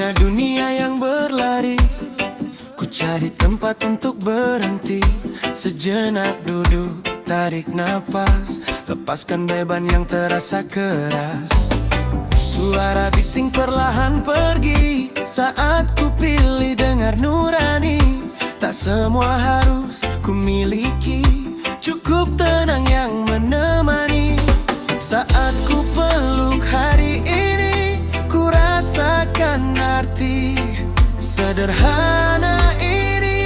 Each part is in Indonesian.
tengah dunia yang berlari, ku cari tempat untuk berhenti. Sejenak duduk, tarik nafas, lepaskan beban yang terasa keras. Suara bising perlahan pergi saat ku pilih dengar nurani. Tak semua harus ku miliki, cukup tenang yang menemani. Saat ku peluk hari ini, ku rasakan arti sederhana ini.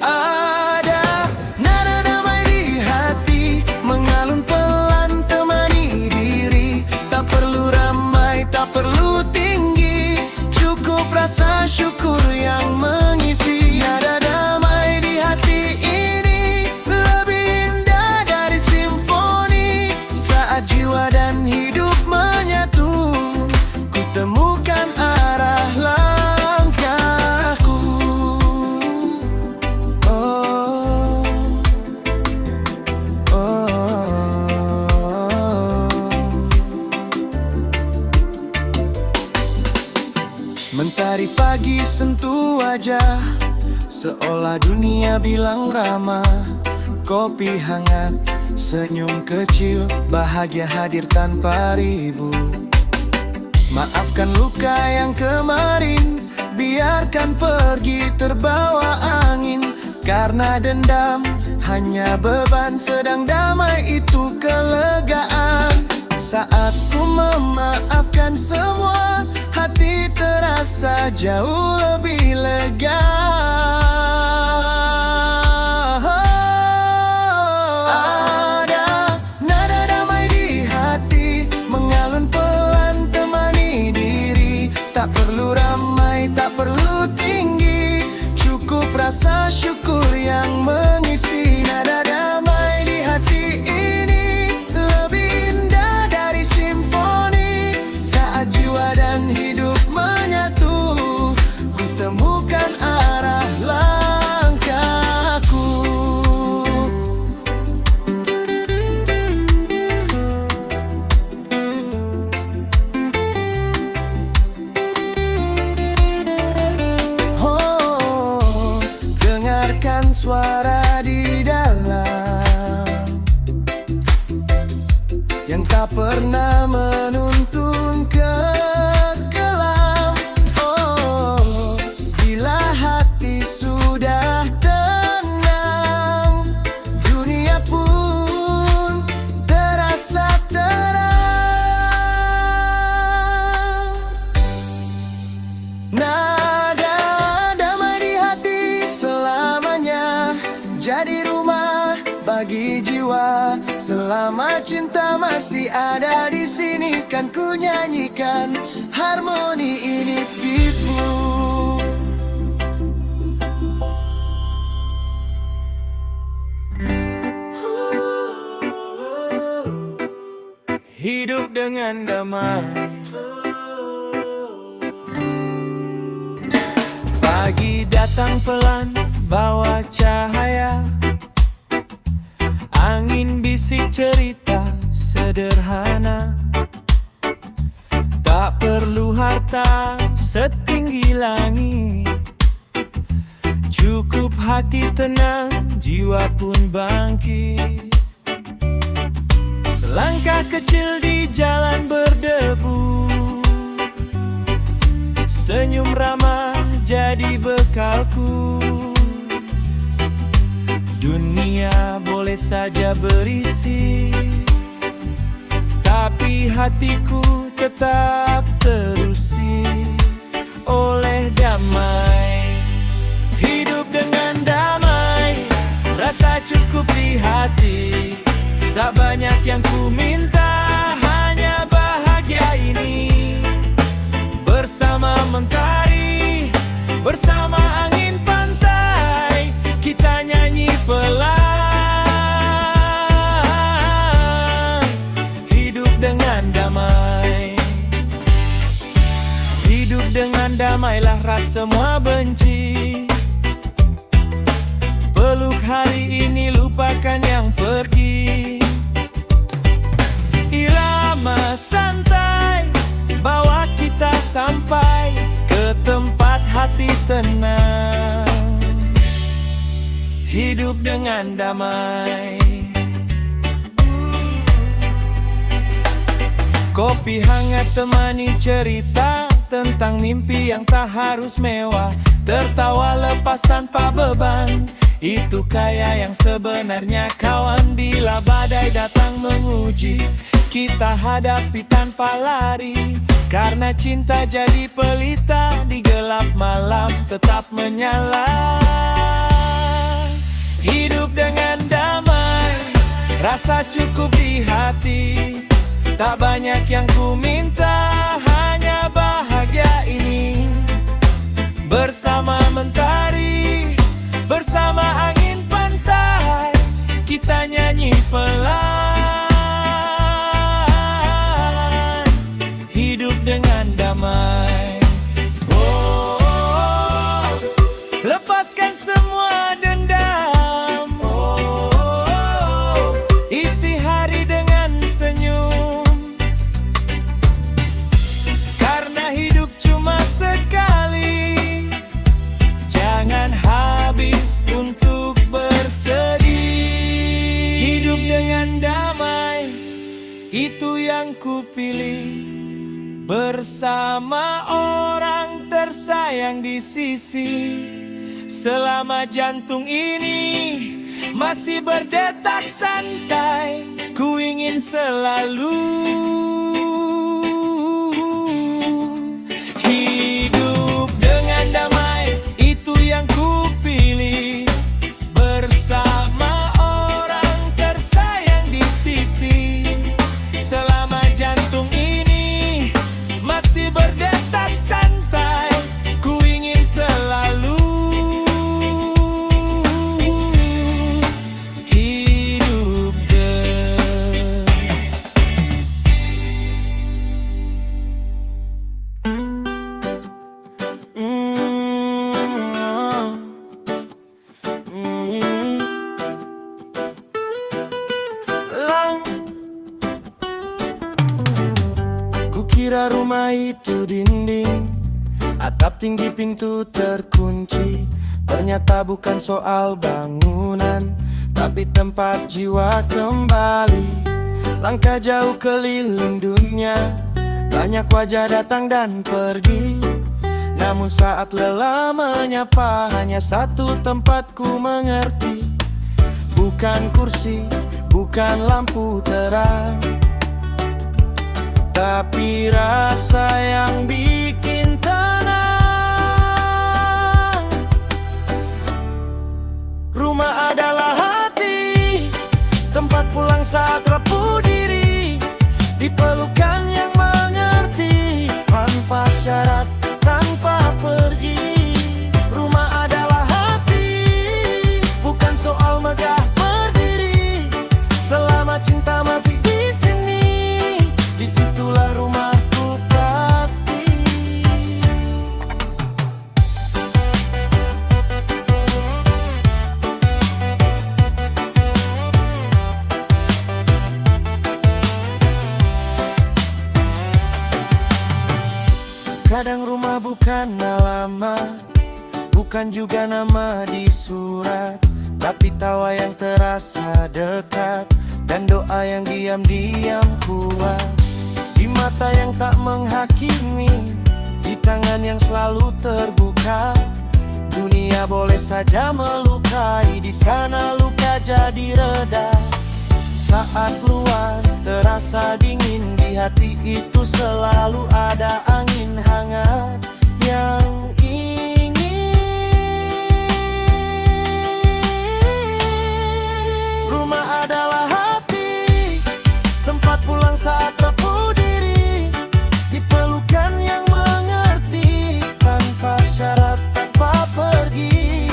Ada nada damai di hati, mengalun pelan temani diri. Tak perlu ramai, tak perlu tinggi, cukup rasa syukur yang mengisi. Nada damai di hati ini lebih indah dari simfoni. Saat jiwa dan hidup menyatu, ku temukan arah langkahku. Oh, Mentari pagi sentuh wajah, seolah dunia bilang ramah. Kopi hangat, senyum kecil, bahagia hadir tanpa ribut. Maafkan luka yang kemarin, biarkan pergi terbawa angin. Karena dendam hanya beban, sedang damai itu kelegaan. Saat ku memaafkan semua, hati terasa jauh lebih lega. Ada nada damai di hati, mengalun pelan temani diri. Tak perlu ramai, tak perlu tinggi, cukup rasa syukur yang mengisi. Nada damai di hati ini lebih indah dari simfoni. Saat jiwa dan hidup menyatu, ku temukan arah langkahku. Oh, dengarkan suara di dalam yang tak pernah menuntun ke kelam. Oh, bila hati sudah tenang, dunia pun terasa terang. Nada damai di hati selamanya jadi rumah bagi jiwa. Selama cinta masih ada di sini, kan ku nyanyikan harmoni ini fitmu. Hidup dengan damai, pagi datang pelan bawa cahaya. Angin bisik cerita sederhana. Tak perlu harta setinggi langit, cukup hati tenang, jiwa pun bangkit. Langkah kecil di jalan berdebu, senyum ramah jadi bekalku. Dunia boleh saja berisi, tapi hatiku tetap terusi oleh damai. Hidup dengan damai, rasa cukup di hati. Tak banyak yang ku minta, hanya bahagia ini. Bersama mentari, bersama angin pantai, kita nyanyi pelan. Hidup dengan damai, hidup dengan damailah rasa semua benci. Peluk hari ini, lupakan yang pergi. Irama santai, bawa hati tenang, hidup dengan damai. Kopi hangat temani cerita tentang mimpi yang tak harus mewah. Tertawa lepas tanpa beban, itu kaya yang sebenarnya kawan. Bila badai datang menguji, kita hadapi tanpa lari. Karena cinta jadi pelita di gelap malam tetap menyala. Hidup dengan damai, rasa cukup di hati. Tak banyak yang ku minta, hanya bahagia ini. Bersama mentari, bersama angin pantai, kita nyanyi pelan, hidup dengan damai. Oh, lepaskan semua dendam. Oh, isi hari dengan senyum. Karena hidup cuma sekali, jangan habis untuk bersedih. Hidup dengan damai, itu yang kupilih. Bersama orang tersayang di sisi. Selama jantung ini masih berdetak santai, ku ingin selalu hidup dengan damai, itu yang ku pilih. Bersama orang tersayang di sisi. Selama jantung ini masih berdetak santai, ku ingin selalu hidup Kukira rumah itu dinding, atap tinggi, pintu terkunci. Ternyata bukan soal bangunan, tapi tempat jiwa kembali. Langkah jauh keliling dunia, banyak wajah datang dan pergi. Namun saat lelah menyapa, hanya satu tempat ku mengerti. Bukan kursi, bukan lampu terang, tapi rasa yang bikin tenang. Rumah adalah hati, tempat pulang saat rapuh diri. Di pelukan yang mengerti, tanpa syarat, tanpa pergi. Rumah adalah hati, bukan soal megah berdiri. Selama cinta masih di sini, disitulah rumahku pasti. Kadang rumah bukan alamat, bukan juga nama di surat, tapi tawa yang terasa dekat, dan doa yang diam-diam kuat. Di mata yang tak menghakimi, di tangan yang selalu terbuka. Dunia boleh saja melukai, di sana luka jadi reda. Saat keluar terasa dingin, di hati itu selalu ada angin hangat yang ingin. Rumah adalah hati, tempat pulang saat rapuh diri. Di pelukan yang mengerti, tanpa syarat, tanpa pergi.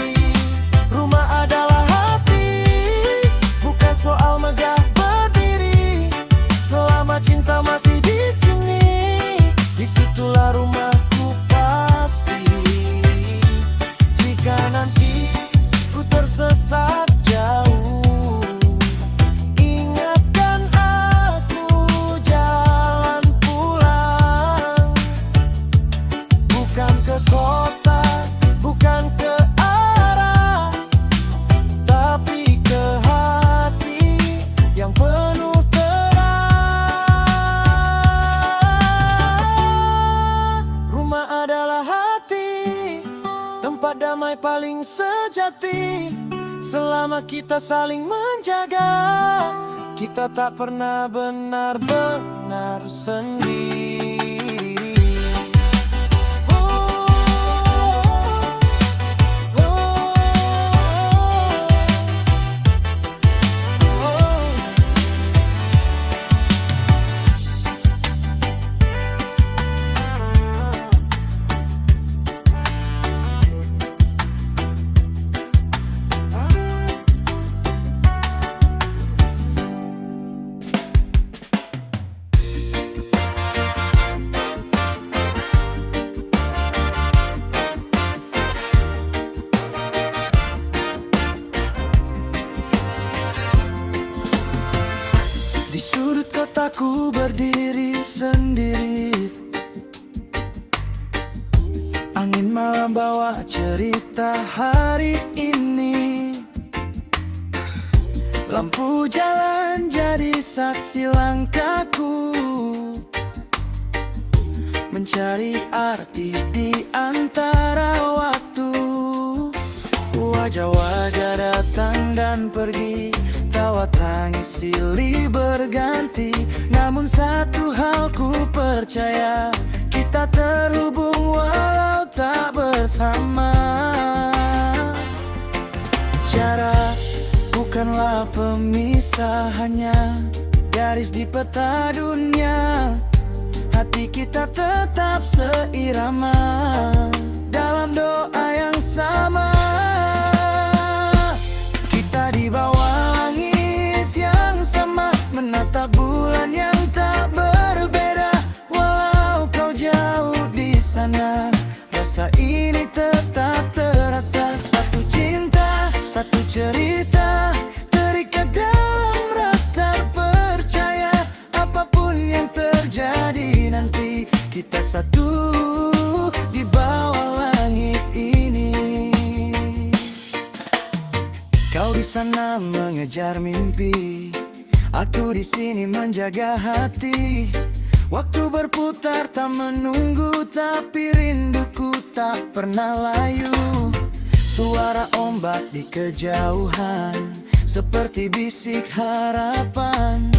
Rumah adalah hati, bukan soal megah berdiri. Selama cinta masih di sini, tempat damai paling sejati. Selama kita saling menjaga, kita tak pernah benar-benar sendiri. Oh, oh, oh, oh. Di sudut kotaku berdiri sendiri, angin malam bawa cerita hari ini. Lampu jalan jadi saksi langkahku, mencari arti di antara waktu. Wajah-wajah datang dan pergi, tawa tangis silih berganti. Namun satu hal ku percaya, kita terhubung walau tak bersama. Jarak bukanlah pemisah, hanya garis di peta dunia. Hati kita tetap seirama dalam doa yang sama. Kita di bawah langit yang sama, menatap bulan yang tak berbeda. Walau kau jauh di sana, rasa ini tetap terasa. Satu cinta, satu cerita, terikat dalam rasa percaya. Apapun yang terjadi nanti, kita satu di bawah langit ini. Kau di sana mengejar mimpi, aku di sini menjaga hati. Waktu berputar tak menunggu, tapi rinduku tak pernah layu. Suara ombak di kejauhan seperti bisik harapan,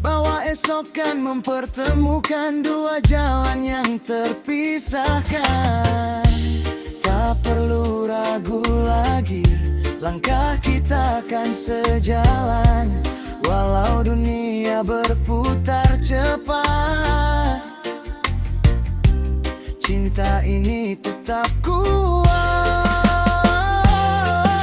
bahwa esok kan mempertemukan dua jalan yang terpisahkan. Tak perlu ragu lagi, langkah kita akan sejalan. Walau dunia berputar cepat, cinta ini tetap kuat.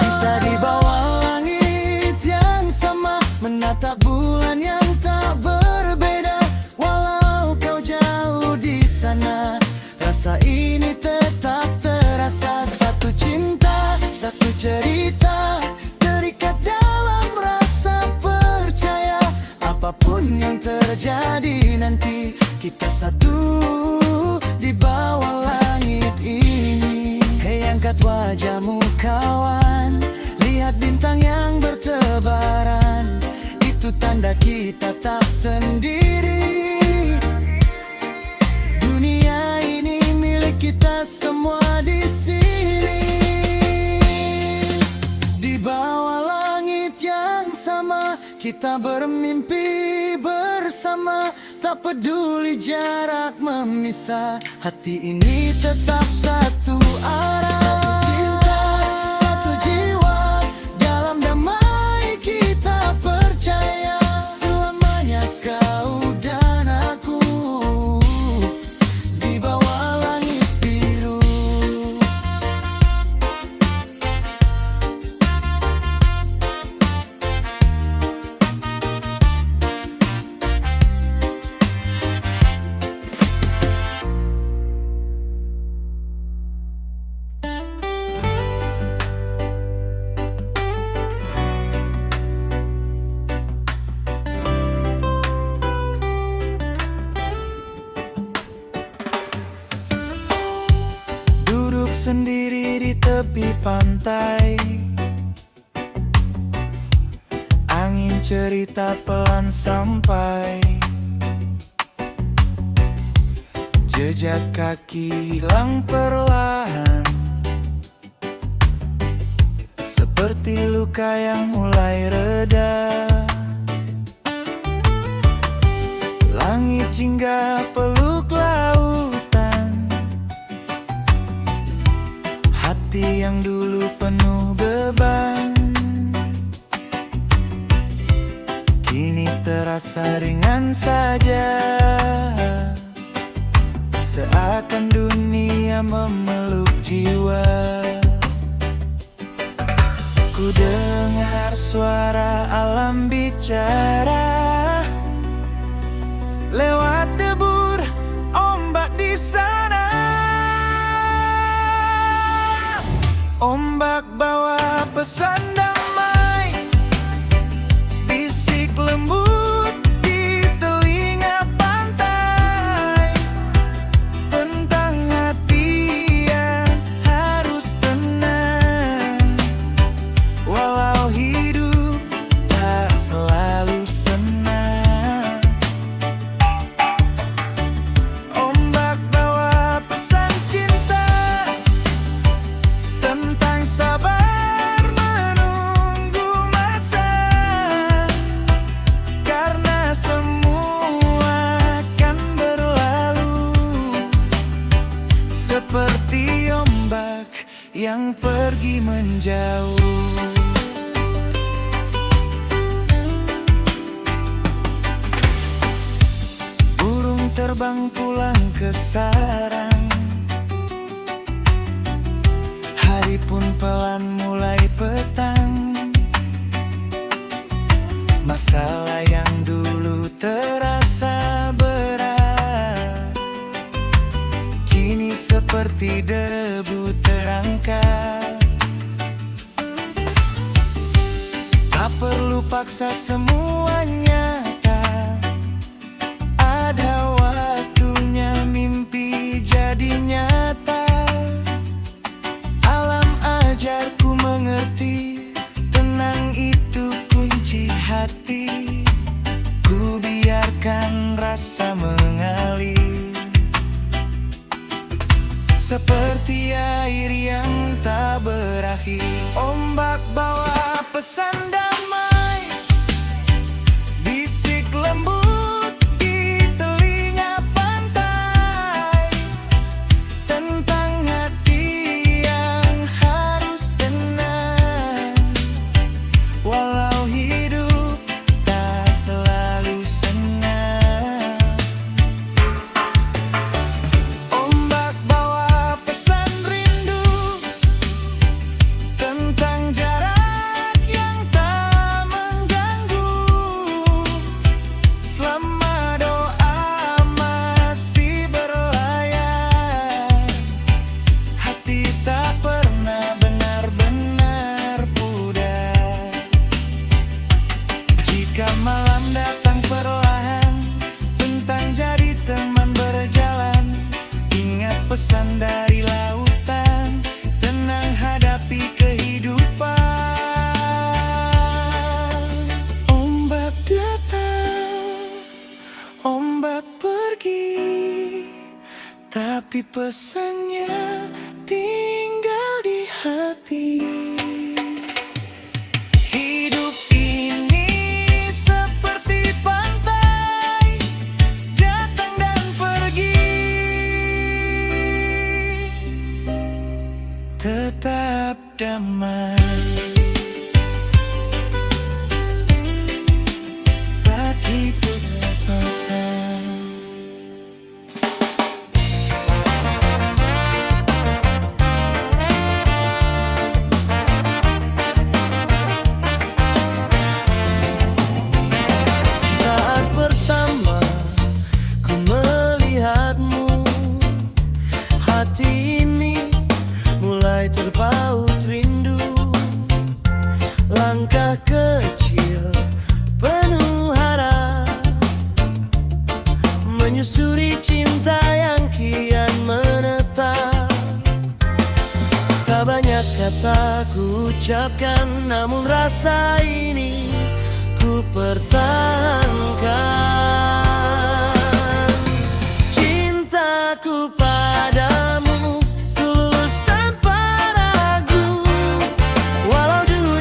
Kita di bawah langit yang sama, menatap bulan yang tak berbeda. Walau kau jauh di sana, rasa ini tetap terasa. Satu cinta, satu cerita, terikat dalam rasa percaya. Apapun yang terjadi nanti, kita satu di bawah langit ini. Hei, angkat wajahmu kawan, lihat bintang yang bertebaran. Itu tanda kita tak sendiri. Dunia ini milik kita semua di sini. Di bawah langit yang sama, kita bermimpi bersama. Tak peduli jarak memisah, hati ini tetap satu arah. Satu cinta, satu jiwa, dalam damai kita percaya. Selamanya kau dan aku di bawah langit biru. Sendiri di tepi pantai, angin cerita pelan sampai. Jejak kaki hilang perlahan, seperti luka yang mulai reda. Langit jingga peluk lautan, hati yang dulu penuh beban kini terasa ringan saja, seakan dunia memeluk jiwa. Ku dengar suara alam bicara lewat debur ombak di sana. Ombak bawa pesan damai, bisik lembut di telinga pantai, tentang hati yang harus tenang, walau hidup tak selalu senang. Ombak bawa pesan cinta tentang sabar menunggu masa, karena semua akan berlalu seperti ombak yang pergi menjauh. Burung terbang pulang ke sarang, hari pun pelan mulai petang. Masalah yang dulu terasa berat kini seperti debu terangkat. Tak perlu paksa semuanya, ada waktunya mimpi jadi nyata. Alam ajarku mengerti, tenang itu kunci hati. Ku biarkan rasa mengalir seperti air yang tak berakhir. Ombak bawa pesan damai, bisik lembut di telinga pantai, tentang hati yang harus tenang, walau hidup tak selalu senang. Ombak bawa pesan rindu tentang jarak yang tak mengganggu, selama doa masih berlayar, hati tak pernah benar-benar pudar. Jika malam datang perlahan, bentang jadi teman berjalan, ingat pesan dari lautan, tenang hadapi kehidupan. Ombak datang, ombak pergi, tapi pesannya tinggal di hati. Hidup ini seperti pantai, datang dan pergi, tetap damai. Bagi beberapa saat pertama ku melihatmu, hati ini mulai terpaut rindu. Langkah kecil penuh harap, menyusuri cinta yang kian menetap. Tak banyak kata ku ucapkan, namun rasa ini ku pertahankan. Cintaku padamu tulus tanpa ragu, walau dulu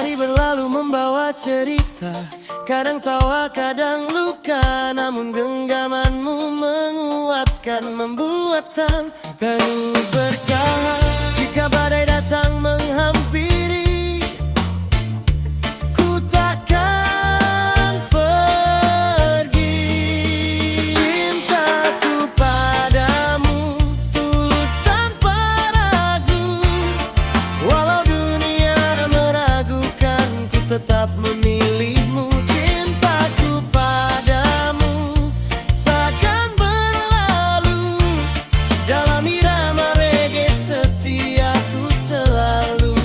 Hari berlalu membawa cerita, kadang tawa, kadang luka. Namun genggamanmu menguatkan, membuat tanganku berkah. Jika badai datang menghampiri, ku takkan pergi. Cintaku padamu tulus tanpa ragu. Walau dunia meragukan, ku tetap memilihmu. Cintaku padamu takkan berlalu. Dalam irama reggae setiaku selalu.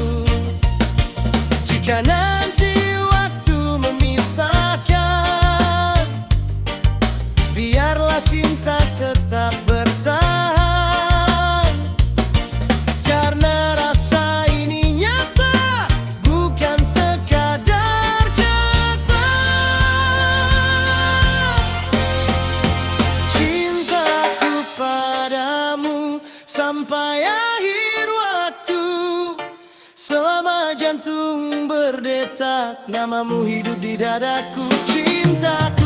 Jika nanti waktu memisahkan, biarlah cinta tetap bertahan. Karena rasa ini nyata, bukan sekadar kata. Cintaku padamu sampai akhir waktu. Selama jantung berdetak, namamu hidup di dadaku. Cintaku